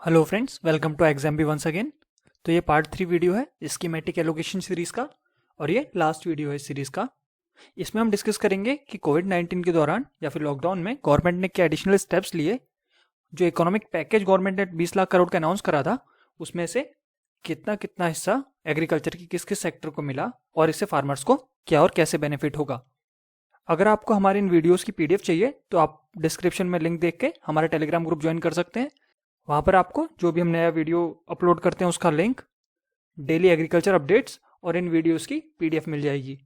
Hello friends, welcome to exam B once again. तो ये part 3 video है schematic allocation series का और ये लास्ट वीडियो है इस सीरीज का। इसमें हम डिस्कस करेंगे कि कोविड-19 के दौरान या फिर लॉकडाउन में गवर्नमेंट ने क्या एडिशनल स्टेप्स लिए। जो इकोनॉमिक पैकेज गवर्नमेंट ने 20 लाख करोड़ का अनाउंस करा था, उसमें से कितना कितना हिस्सा एग्रीकल्चर की किस किस सेक्टर को मिला और इससे फार्मर्स को क्या और कैसे बेनिफिट होगा। अगर आपको हमारे इन वीडियोस की पीडीएफ चाहिए तो आप डिस्क्रिप्शन में लिंक देख के हमारा टेलीग्राम ग्रुप ज्वाइन कर सकते हैं। वहाँ पर आपको जो भी हम नया वीडियो अपलोड करते हैं उसका लिंक, डेली एग्रीकल्चर अपडेट्स और इन वीडियोस की पीडीएफ मिल जाएगी।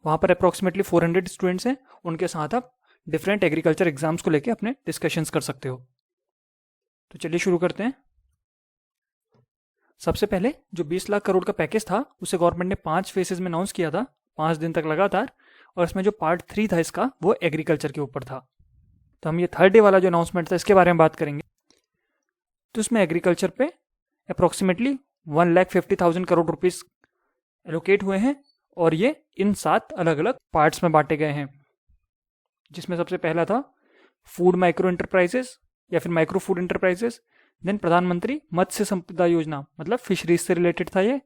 वहाँ पर अप्रॉक्सीमेटली 400 स्टूडेंट्स हैं, उनके साथ आप डिफरेंट एग्रीकल्चर एग्जाम्स को लेकर अपने डिस्कशंस कर सकते हो। तो चलिए शुरू करते हैं। सबसे पहले जो 20 लाख करोड़ का पैकेज था उसे गवर्नमेंट ने 5 फेसेज में अनाउंस किया था, 5 दिन तक लगातार। और इसमें जो पार्ट 3 था इसका, वो एग्रीकल्चर के ऊपर था। तो हम ये थर्ड डे वाला जो अनाउंसमेंट था इसके बारे में बात करेंगे। तो इसमें एग्रीकल्चर पे अप्रॉक्सीमेटली 1,50,000 करोड़ रुपीस एलोकेट हुए हैं और ये इन 7 अलग अलग पार्ट्स में बांटे गए हैं, जिसमें सबसे पहला था फूड माइक्रो इंटरप्राइजेस या फिर माइक्रो फूड इंटरप्राइजेस। देन प्रधानमंत्री मत्स्य संपदा योजना, मतलब फिशरीज से रिलेटेड था ये।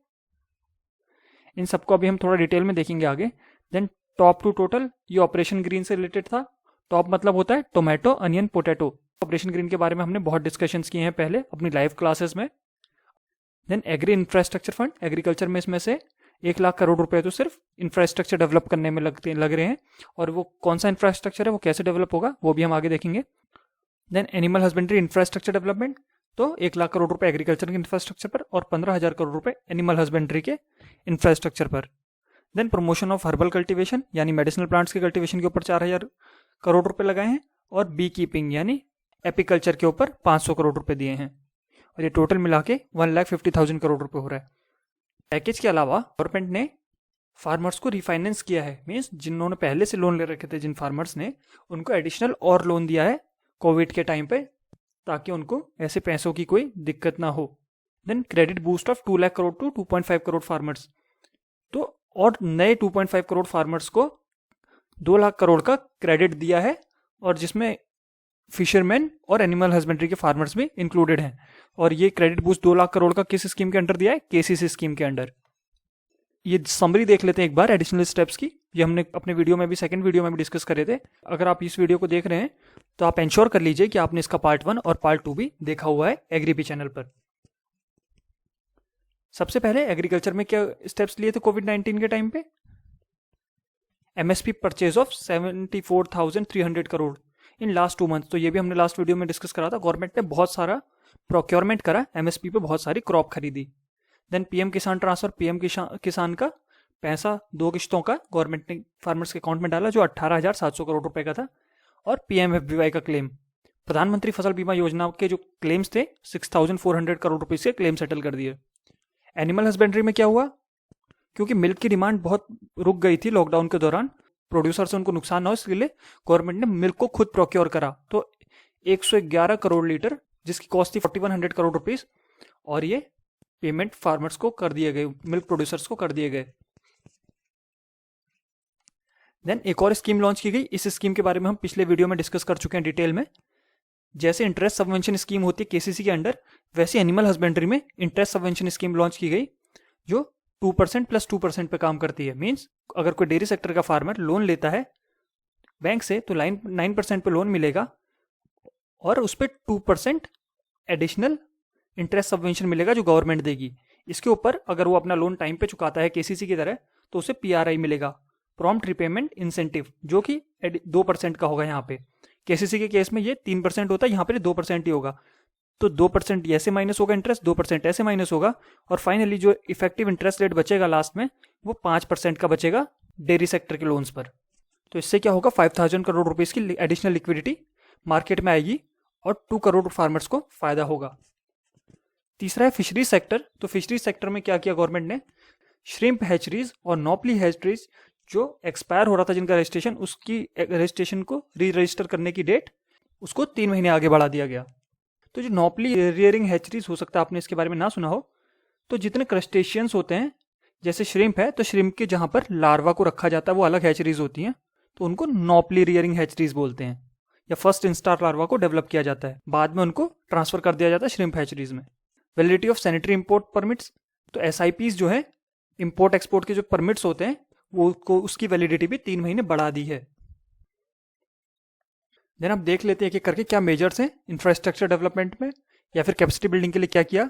इन सबको अभी हम थोड़ा डिटेल में देखेंगे आगे। देन टॉप टू टोटल, ये ऑपरेशन ग्रीन से रिलेटेड था। टॉप मतलब होता है tomato, onion, potato. Operation green के बारे में हमने बहुत डिस्कशंस किए हैं पहले अपनी लाइव क्लासेस में। Then agri infrastructure fund, agriculture में इसमें से 1 लाख करोड़ रुपए तो सिर्फ इंफ्रास्ट्रक्चर डेवलप करने में लग रहे हैं, और वो कौन सा इंफ्रास्ट्रक्चर है, वो कैसे डेवलप होगा, वो भी हम आगे देखेंगे। Then animal husbandry infrastructure development, तो 1 लाख करोड़ रुपए एग्रीकल्चर के इंफ्रास्ट्रक्चर पर और 15,000 करोड़ रुपए एनिमल हस्बेंड्री के इंफ्रास्ट्रक्चर पर। Then promotion of herbal cultivation यानी मेडिसिनल प्लांट्स के कल्टीवेशन के ऊपर 4,000 करोड़ रुपए लगाए हैं, और बी कीपिंग यानी एपीकल्चर के ऊपर 500 करोड़ रुपए दिए हैं। और ये टोटल मिला के 1,50,000 करोड़ रुपए हो रहा है। पैकेज के अलावा गवर्नमेंट ने फार्मर्स को रिफाइनेंस किया है, मीन्स जिन्होंने पहले से लोन ले रखे थे, जिन फार्मर्स ने, उनको एडिशनल और लोन दिया है कोविड के टाइम पे, ताकि उनको ऐसे पैसों की कोई दिक्कत ना हो। Then credit boost of 2 lakh crore to 2.5 crore farmers, तो और नए 2.5 करोड़ फार्मर्स को 2 लाख करोड़ का क्रेडिट दिया है, और जिसमें फिशरमैन और एनिमल हस्बेंड्री के फार्मर्स भी इंक्लूडेड हैं। और ये क्रेडिट बूस्ट 2 लाख करोड़ का किस स्कीम के अंडर दिया है? केसीसी स्कीम के अंडर। ये समरी देख लेते हैं एक बार एडिशनल स्टेप्स की। ये हमने अपने वीडियो में भी, सेकंड वीडियो में भी डिस्कस करे थे। अगर आप इस वीडियो को देख रहे हैं तो आप इंश्योर कर लीजिए कि आपने इसका पार्ट 1 और पार्ट 2 भी देखा हुआ है एग्रीपी चैनल पर। सबसे पहले एग्रीकल्चर में क्या स्टेप्स लिए थे कोविड-19 के टाइम पे? MSP purchase of 74,300 crore in last 2 month. तो ये भी हमने लास्ट वीडियो में डिस्कस करा था। गवर्नमेंट ने बहुत सारा प्रोक्योरमेंट करा, एमएसपी पे बहुत सारी क्रॉप खरीदी। देन पीएम किसान ट्रांसफर, पीएम किसान का पैसा 2 किश्तों का गवर्नमेंट ने फार्मर्स के अकाउंट में डाला, जो 18,700 करोड़ रुपए का था। और पीएमएफबीवाई का क्लेम, प्रधानमंत्री फसल बीमा योजना के जो क्लेम्स थे 6,400 करोड़ रुपए से क्लेम सेटल कर दिए। एनिमल हस्बेंड्री में क्या हुआ? क्योंकि मिल्क की डिमांड बहुत रुक गई थी लॉकडाउन के दौरान, प्रोड्यूसर से उनको नुकसान ना हो, इसके लिए गवर्नमेंट ने मिल्क को खुद प्रोक्योर करा। तो 111 करोड़ लीटर, जिसकी कॉस्ट थी 4100 करोड़ रुपीस, और ये पेमेंट फार्मर्स को कर दिए गए, मिल्क प्रोड्यूसर्स को कर दिए गए। देन एक और स्कीम लॉन्च की गई। इस स्कीम के बारे में हम पिछले वीडियो में डिस्कस कर चुके हैं डिटेल में। जैसे इंटरेस्ट सबवेंशन स्कीम होती है केसीसी के अंडर, वैसे एनिमल हस्बेंड्री में इंटरेस्ट सबवेंशन स्कीम लॉन्च की गई, जो 2% प्लस 2% पे काम करती है। मीन्स अगर कोई डेयरी सेक्टर का फार्मर लोन लेता है बैंक से तो 9% पे लोन मिलेगा, और उस पर 2% एडिशनल इंटरेस्ट सबवेंशन मिलेगा जो गवर्नमेंट देगी। इसके ऊपर अगर वो अपना लोन टाइम पे चुकाता है केसीसी की तरह, तो उसे पीआरआई मिलेगा, प्रॉम्प्ट रिपेमेंट इंसेंटिव, जो कि 2% का होगा। यहाँ पे केसीसी के केस में ये 3% होता है, यहाँ पे 2% ही होगा। तो 2% ऐसे माइनस होगा इंटरेस्ट, 2% ऐसे माइनस होगा, और फाइनली जो इफेक्टिव इंटरेस्ट रेट बचेगा लास्ट में, वो 5% का बचेगा डेयरी सेक्टर के लोन्स पर। तो इससे क्या होगा? 5,000 करोड़ रुपीस की एडिशनल लिक्विडिटी मार्केट में आएगी और 2 करोड़ फार्मर्स को फायदा होगा। तीसरा है फिशरीज सेक्टर। तो फिशरीज सेक्टर में क्या किया गवर्नमेंट ने? श्रिम्प हैचरीज और नॉपली हैचरीज जो एक्सपायर हो रहा था जिनका रजिस्ट्रेशन, उसकी रजिस्ट्रेशन को री रजिस्टर करने की डेट उसको 3 महीने आगे बढ़ा दिया गया। तो जो नॉपली रियरिंग हैचरीज, हो सकता है आपने इसके बारे में ना सुना हो, तो जितने क्रस्टेशियंस होते हैं, जैसे श्रिम्प है तो श्रिम्प के जहां पर लार्वा को रखा जाता है वो अलग हैचरीज होती हैं, तो उनको नॉपली रियरिंग हैचरीज बोलते हैं। या फर्स्ट इंस्टार लार्वा को डेवलप किया जाता है, बाद में उनको ट्रांसफर कर दिया जाता है श्रिम्प हैचरीज में। Validity of sanitary import permits, तो SIPs जो है इंपोर्ट एक्सपोर्ट के जो परमिट्स होते हैं वो उसकी वैलिडिटी भी 3 महीने बढ़ा दी है। देन आप देख लेते हैं कि करके क्या मेजर्स हैं इंफ्रास्ट्रक्चर डेवलपमेंट में या फिर कैपेसिटी बिल्डिंग के लिए क्या किया।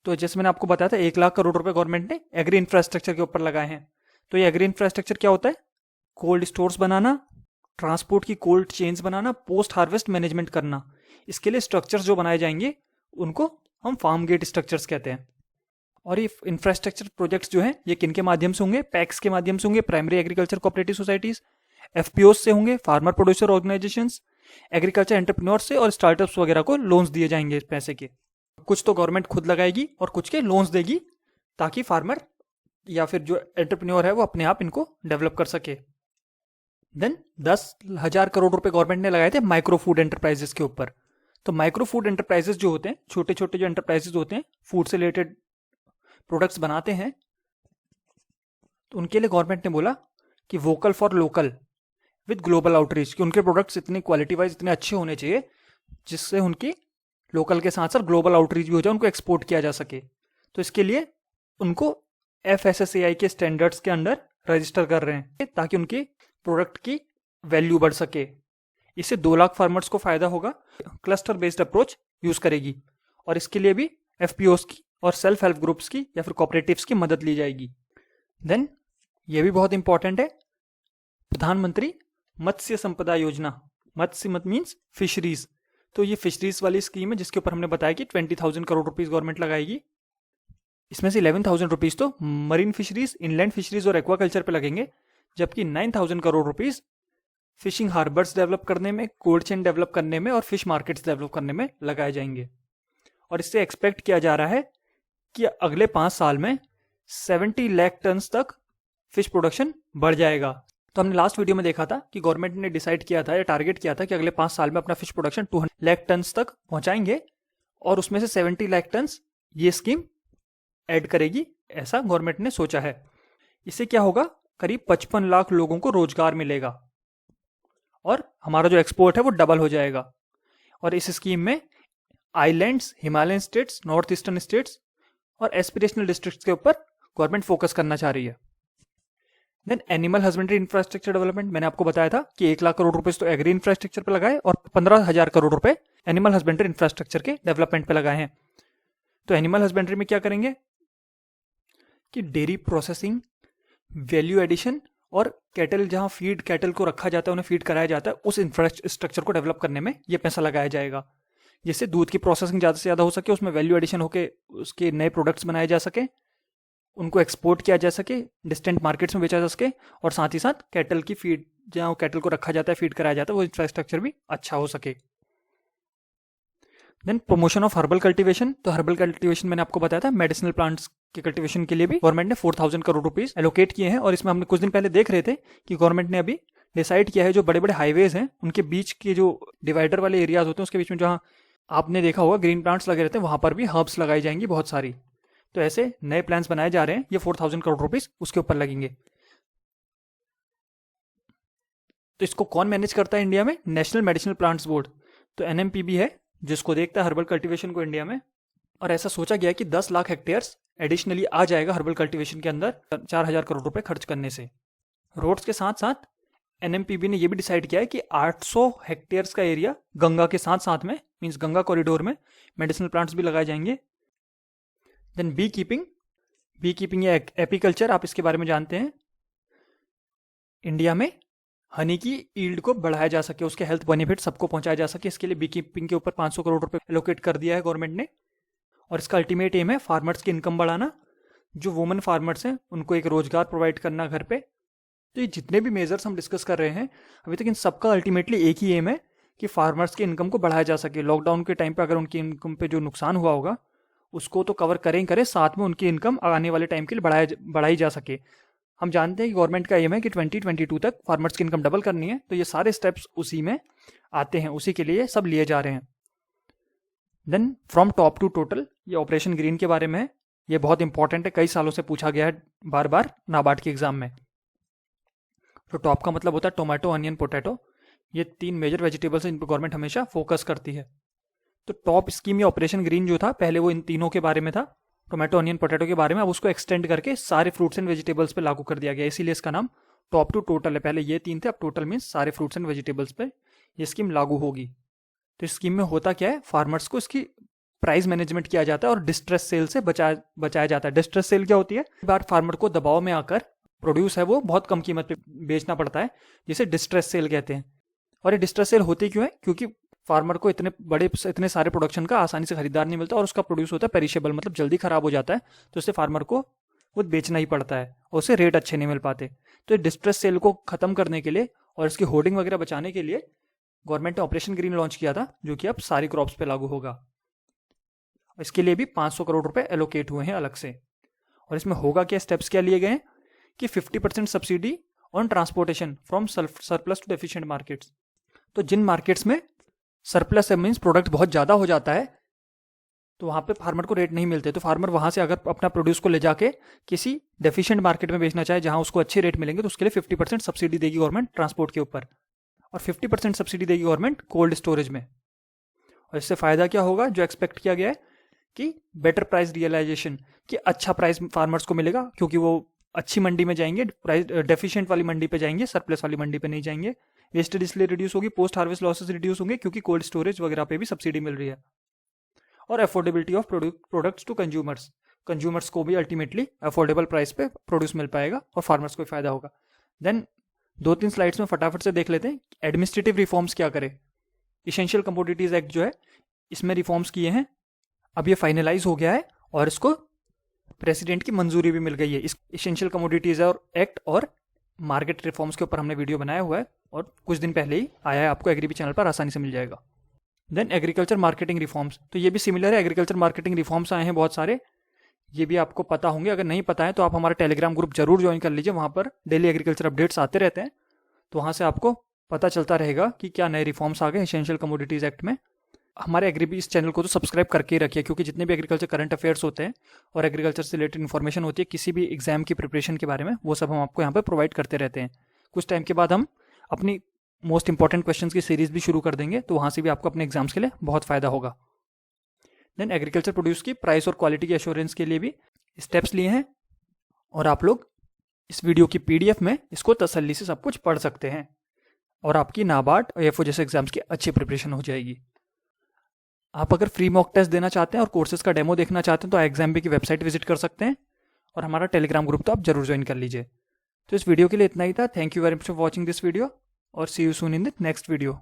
तो जैसे मैंने आपको बताया था 1 लाख करोड़ रुपए गवर्नमेंट ने एग्री इंफ्रास्ट्रक्चर के ऊपर लगाए हैं। तो ये एग्री इंफ्रास्ट्रक्चर क्या होता है? कोल्ड स्टोर्स बनाना, ट्रांसपोर्ट की कोल्ड चेन्स बनाना, पोस्ट हार्वेस्ट मैनेजमेंट करना। इसके लिए स्ट्रक्चर्स जो बनाए जाएंगे उनको हम फार्म गेट स्ट्रक्चर्स कहते हैं। और ये इंफ्रास्ट्रक्चर प्रोजेक्ट्स जो हैं ये किन के माध्यम से होंगे? पैक्स के माध्यम से होंगे, primary agriculture cooperative societies, FPOs से होंगे, farmer producer organisations, agriculture entrepreneur से और स्टार्टअप्स वगैरह को लोन्स दिए जाएंगे इस पैसे के। कुछ तो गवर्नमेंट खुद लगाएगी और कुछ के लोन्स देगी ताकि फार्मर या फिर जो एंटरप्रेन्योर है वो अपने आप इनको डेवलप कर सके। देन 10,000 करोड़ रुपए गवर्नमेंट ने लगाए थे माइक्रो फूड एंटरप्राइजेस के ऊपर। तो माइक्रो फूड एंटरप्राइजेस जो होते हैं, छोटे छोटे जो एंटरप्राइजेस होते हैं फूड से रिलेटेड प्रोडक्ट्स बनाते हैं, तो उनके लिए गवर्नमेंट ने बोला कि vocal for local with global outreach, कि उनके प्रोडक्ट्स इतनी क्वालिटी वाइज इतने अच्छे होने चाहिए जिससे उनकी लोकल के साथ साथ ग्लोबल आउटरीच भी हो जाए, उनको एक्सपोर्ट किया जा सके। तो इसके लिए उनको FSSAI के स्टैंडर्ड्स के अंडर रजिस्टर कर रहे हैं ताकि उनकी प्रोडक्ट की वैल्यू बढ़ सके। इससे 2 लाख फार्मर्स को फायदा होगा। क्लस्टर बेस्ड अप्रोच यूज करेगी और इसके लिए भी FPOs की और सेल्फ हेल्प ग्रुप्स की या फिर कोऑपरेटिव्स की मदद ली जाएगी। देन ये भी बहुत इंपॉर्टेंट है, प्रधानमंत्री मत्स्य संपदा योजना। मत्स्य मत मीन्स फिशरीज। तो ये फिशरीज वाली स्कीम है जिसके ऊपर हमने बताया कि 20,000 करोड़ रुपीस गवर्नमेंट लगाएगी। इसमें से 11,000 रुपीस तो मरीन फिशरीज, इनलैंड फिशरीज और एक्वाकल्चर पे लगेंगे, जबकि 9,000 crore rupees fishing harbours develop करने में, कोल्ड चेन डेवलप करने में और फिश मार्केट्स डेवलप करने में लगाए जाएंगे। और इससे एक्सपेक्ट किया जा रहा है कि अगले 5 साल में 70 लाख टन तक फिश प्रोडक्शन बढ़ जाएगा। तो हमने लास्ट वीडियो में देखा था कि गवर्नमेंट ने डिसाइड किया था या टारगेट किया था कि अगले 5 साल में अपना फिश प्रोडक्शन 200 लाख टन तक पहुंचाएंगे और उसमें से 70 लाख टन ये स्कीम ऐड करेगी, ऐसा गवर्नमेंट ने सोचा है। इससे क्या होगा? करीब 55 लाख लोगों को रोजगार मिलेगा और हमारा जो एक्सपोर्ट है वो डबल हो जाएगा। और इस स्कीम में islands, Himalayan states, north eastern states और एस्पिरेशनल डिस्ट्रिक्ट्स के ऊपर गवर्नमेंट फोकस करना चाह रही है। Then animal husbandry infrastructure development, मैंने आपको बताया था कि 1 लाख करोड़ रुपए तो एग्री इंफ्रास्ट्रक्चर पे लगाए और 15,000 करोड़ रुपए एनिमल हस्बेंड्री इंफ्रास्ट्रक्चर के डेवलपमेंट पे लगाए हैं। तो एनिमल हस्बेंड्री में क्या करेंगे कि डेयरी प्रोसेसिंग, वैल्यू एडिशन और कैटल, जहां फीड कैटल को रखा जाता है, उन्हें फीड कराया जाता है, उस इंफ्रास्ट्रक्चर को डेवलप करने में ये पैसा लगाया जाएगा, जिससे दूध की प्रोसेसिंग ज़्यादा से ज़्यादा हो सके, उसमें वैल्यू एडिशन होके उसके नए प्रोडक्ट्स बनाए जा सके, उनको एक्सपोर्ट किया जा सके, डिस्टेंट मार्केट्स में बेचा जा सके, और साथ ही साथ कैटल की फीड, जहाँ कैटल को रखा जाता है, फीड कराया जाता है, वो इंफ्रास्ट्रक्चर भी अच्छा हो सके। Then promotion of herbal cultivation, तो हर्बल कल्टीवेशन मैंने आपको बताया था, मेडिसिनल प्लांट्स के कल्टीवेशन के लिए भी गवर्नमेंट ने 4,000 करोड़ रुपीस एलोकेट किए हैं। और इसमें हमने कुछ दिन पहले देख रहे थे कि गवर्नमेंट ने अभी डिसाइड किया है जो बड़े बड़े हाईवेज हैं उनके बीच के जो डिवाइडर वाले एरियाज होते हैं उसके बीच में जहाँ आपने देखा होगा ग्रीन प्लांट्स लगे रहते हैं, वहां पर भी हर्ब्स लगाई जाएंगी बहुत सारी। तो ऐसे नए प्लान्स बनाए जा रहे हैं, ये 4,000 करोड़ रुपीस उसके ऊपर लगेंगे। तो इसको कौन मैनेज करता है इंडिया में? नेशनल मेडिसिनल प्लांट्स बोर्ड, तो NMPB है जिसको देखता है हर्बल कल्टीवेशन को इंडिया में। और ऐसा सोचा गया कि 10 लाख हेक्टेयर्स एडिशनली आ जाएगा हर्बल कल्टीवेशन के अंदर 4,000 करोड़ रुपए खर्च करने से। रोड्स के साथ साथ NMPB ने यह भी डिसाइड किया है कि 800 हेक्टेयर्स का एरिया गंगा के साथ साथ में, मींस गंगा कॉरिडोर में मेडिसिनल प्लांट्स भी लगाए जाएंगे। देन बी कीपिंग या एपीकल्चर, आप इसके बारे में जानते हैं। इंडिया में हनी की ईल्ड को बढ़ाया जा सके, उसके हेल्थ बेनिफिट सबको पहुंचाया जा सके, इसके लिए बी कीपिंग के ऊपर 500 करोड़ रुपए एलोकेट कर दिया है गवर्नमेंट ने। और इसका अल्टीमेट एम है फार्मर्स की इनकम बढ़ाना, जो वुमेन फार्मर्स हैं उनको एक रोजगार प्रोवाइड करना घर पे। तो ये जितने भी मेजर्स हम डिस्कस कर रहे हैं अभी तक, इन सबका अल्टीमेटली एक ही एम है कि फार्मर्स की इनकम को बढ़ाया जा सके। लॉकडाउन के टाइम पे अगर उनकी इनकम पे जो नुकसान हुआ होगा उसको तो कवर करें, साथ में उनकी इनकम आने वाले टाइम के लिए बढ़ाई जा सके। हम जानते हैं कि गवर्नमेंट का एम है कि 2022 तक फार्मर्स की इनकम डबल करनी है, तो ये सारे स्टेप्स उसी में आते हैं, उसी के लिए सब लिए जा रहे हैं। Then from TOP to total, ये ऑपरेशन ग्रीन के बारे में है। ये बहुत इंपॉर्टेंट है, कई सालों से पूछा गया है बार बार नाबार्ड के एग्जाम में। तो टॉप का मतलब होता है टोमेटो, अनियन, पोटैटो। ये 3 मेजर वेजिटेबल्स हैं इन पर गवर्नमेंट हमेशा फोकस करती है। तो टॉप स्कीम या ऑपरेशन ग्रीन जो था, पहले वो इन तीनों के बारे में था, टोमेटो, अनियन, पोटैटो के बारे में। अब उसको एक्सटेंड करके सारे फ्रूट्स एंड वेजिटेबल्स पे लागू कर दिया गया, इसीलिए इसका नाम टॉप टू टोटल है। पहले ये 3 थे, अब टोटल मीन्स सारे फ्रूट्स एंड वेजिटेबल्स पे ये स्कीम लागू होगी। तो इस स्कीम में होता क्या है, फार्मर्स को इसकी प्राइस मैनेजमेंट किया जाता है और डिस्ट्रेस सेल से बचाया जाता है। डिस्ट्रेस सेल क्या होती है, बार फार्मर को दबाव में आकर प्रोड्यूस है वो बहुत कम कीमत पे बेचना पड़ता है, जिसे डिस्ट्रेस सेल कहते हैं। और ये डिस्ट्रेस सेल होती क्यों है, क्योंकि फार्मर को इतने सारे प्रोडक्शन का आसानी से खरीदार नहीं मिलता और उसका प्रोड्यूस होता है पेरिशेबल, मतलब जल्दी खराब हो जाता है, तो इससे फार्मर को वो बेचना ही पड़ता है और उससे रेट अच्छे नहीं मिल पाते। तो ये डिस्ट्रेस सेल को खत्म करने के लिए और इसकी होर्डिंग वगैरह बचाने के लिए गवर्नमेंट ने ऑपरेशन ग्रीन लॉन्च किया था, जो कि अब सारी क्रॉप्स पे लागू होगा। इसके लिए भी 500 करोड़ रुपए एलोकेट हुए हैं अलग से। और इसमें होगा क्या, स्टेप्स क्या लिए गए हैं कि 50% subsidy on transportation from surplus to deficient markets. तो जिन मार्केट्स में सरप्लस है, मीन्स प्रोडक्ट बहुत ज़्यादा हो जाता है, तो वहाँ पे फार्मर को रेट नहीं मिलते, तो फार्मर वहाँ से अगर अपना प्रोड्यूस को ले जाके किसी डेफिशिएंट मार्केट में बेचना चाहे जहाँ उसको अच्छे रेट मिलेंगे, तो उसके लिए 50% सब्सिडी देगी गवर्नमेंट ट्रांसपोर्ट के ऊपर, और 50% सब्सिडी देगी गवर्नमेंट कोल्ड स्टोरेज में। और इससे फ़ायदा क्या होगा, जो एक्सपेक्ट किया गया है कि बेटर प्राइस रियलाइजेशन, कि अच्छा प्राइस फार्मर्स को मिलेगा, क्योंकि वो अच्छी मंडी में जाएंगे, प्राइस डेफिशिएंट वाली मंडी पे जाएंगे, सरप्लस वाली मंडी पे नहीं जाएंगे। वेस्टेज इसलिए रिड्यूस होगी, पोस्ट हार्वेस्ट लॉसेस रिड्यूस होंगे, क्योंकि कोल्ड स्टोरेज वगैरह पे भी सब्सिडी मिल रही है। और affordability of products to consumers को भी अल्टीमेटली अफोर्डेबल प्राइस पे प्रोड्यूस मिल पाएगा और फार्मर्स को फायदा होगा। देन 2-3 स्लाइड्स में फटाफट से देख लेते हैं एडमिनिस्ट्रेटिव रिफॉर्म्स क्या करे। इसेंशियल कमोडिटीज एक्ट जो है, इसमें रिफॉर्म्स किए हैं, अब ये फाइनलाइज हो गया है और इसको प्रेसिडेंट की मंजूरी भी मिल गई है। इस इसेंशियल कमोडिटीज और एक्ट और मार्केट रिफॉर्म्स के ऊपर हमने वीडियो बनाया हुआ है और कुछ दिन पहले ही आया है, आपको एग्रीबी चैनल पर आसानी से मिल जाएगा। देन एग्रीकल्चर मार्केटिंग रिफॉर्म्स, तो ये भी सिमिलर है, एग्रीकल्चर मार्केटिंग रिफॉर्म्स आए हैं बहुत सारे, ये भी आपको पता होंगे। अगर नहीं पता है तो आप हमारा टेलीग्राम ग्रुप जरूर ज्वाइन कर लीजिए, वहाँ पर डेली एग्रीकल्चर अपडेट्स आते रहते हैं, तो वहाँ से आपको पता चलता रहेगा कि क्या नए रिफॉर्म्स आ गए इसेंशियल कमोडिटीज एक्ट में। हमारे एग्रीबी इस चैनल को तो सब्सक्राइब करके ही रखिए, क्योंकि जितने भी एग्रीकल्चर करंट अफेयर्स होते हैं और एग्रीकल्चर से रिलेटेड इन्फॉर्मेशन होती है किसी भी एग्जाम की प्रिपरेशन के बारे में, वो सब हम आपको यहाँ पर प्रोवाइड करते रहते हैं। कुछ टाइम के बाद हम अपनी मोस्ट इंपॉर्टेंट क्वेश्चंस की सीरीज भी शुरू कर देंगे, तो वहाँ से भी आपको अपने एग्जाम्स के लिए बहुत फायदा होगा। देन एग्रीकल्चर प्रोड्यूस की प्राइस और क्वालिटी की एश्योरेंस के लिए भी स्टेप्स लिए हैं, और आप लोग इस वीडियो की PDF में इसको तसल्ली से सब कुछ पढ़ सकते हैं और आपकी नाबार्ड और एफओ जैसे एग्जाम्स की अच्छी प्रिपरेशन हो जाएगी। आप अगर फ्री मॉक टेस्ट देना चाहते हैं और कोर्सेज का डेमो देखना चाहते हैं तो एग्जाम्बी की वेबसाइट विजिट कर सकते हैं, और हमारा टेलीग्राम ग्रुप तो आप जरूर ज्वाइन कर लीजिए। तो इस वीडियो के लिए इतना ही था। Thank you very much for watching this video और see you soon in the next video.